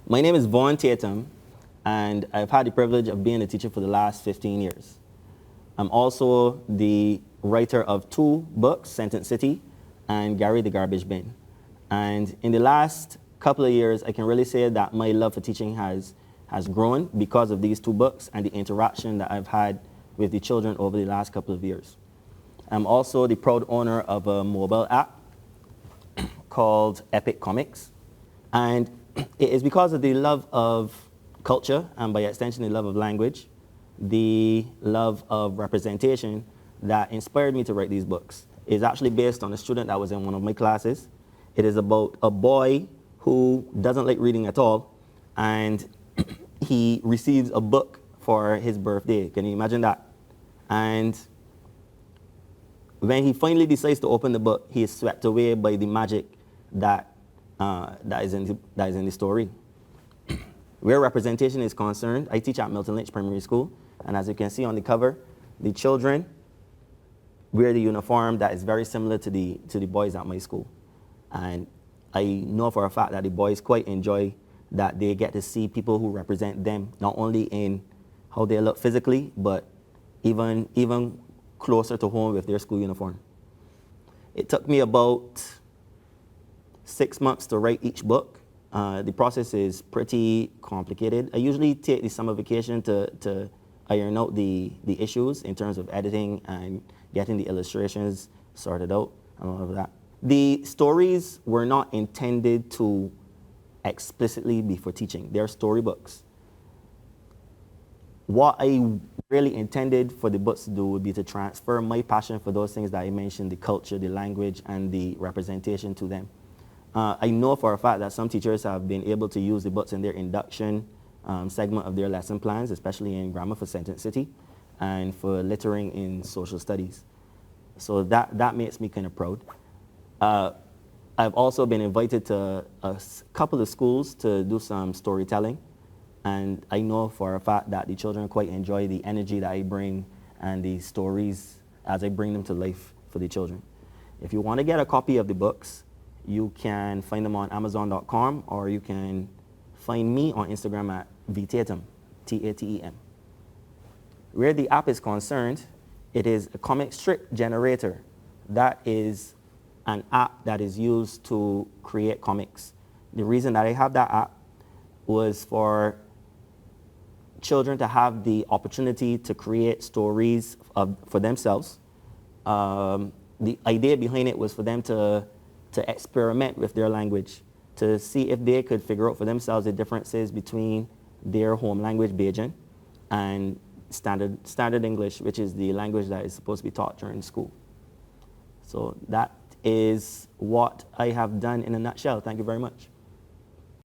My name is Vaughn Tatum, and I've had the privilege of being a teacher for the last 15 years. I'm also the writer of 2 books, Sentence City and Gary the Garbage Bin. And in the last couple of years, I can really say that my love for teaching has grown because of these 2 books and the interaction that I've had with the children over the last couple of years. I'm also the proud owner of a mobile app called Epic Comics. And it is because of the love of culture, and by extension, the love of language, the love of representation that inspired me to write these books. It's actually based on a student that was in one of my classes. It is about a boy who doesn't like reading at all, and he receives a book for his birthday. Can you imagine that? And when he finally decides to open the book, he is swept away by the magic that is in the story. Where representation is concerned, I teach at Milton Lynch Primary School, and as you can see on the cover, the children wear the uniform that is very similar to the boys at my school. And I know for a fact that the boys quite enjoy that they get to see people who represent them, not only in how they look physically, but even closer to home with their school uniform. It took me about 6 months to write each book. The process is pretty complicated. I usually take the summer vacation to iron out the issues in terms of editing and getting the illustrations sorted out and all of that. The stories were not intended to explicitly be for teaching. They're storybooks. What I really intended for the books to do would be to transfer my passion for those things that I mentioned, the culture, the language, and the representation to them. I know for a fact that some teachers have been able to use the books in their induction segment of their lesson plans, especially in grammar for Sentence City and for littering in social studies. So that makes me kind of proud. I've also been invited to a couple of schools to do some storytelling, and I know for a fact that the children quite enjoy the energy that I bring and the stories as I bring them to life for the children. If you want to get a copy of the books, you can find them on Amazon.com, or you can find me on Instagram at vtatem, T-A-T-E-M. Where the app is concerned, it is a comic strip generator. That is an app that is used to create comics. The reason that I have that app was for children to have the opportunity to create stories for themselves. The idea behind it was for them to experiment with their language, to see if they could figure out for themselves the differences between their home language, Bajan, and standard English, which is the language that is supposed to be taught during school. So that is what I have done in a nutshell. Thank you very much.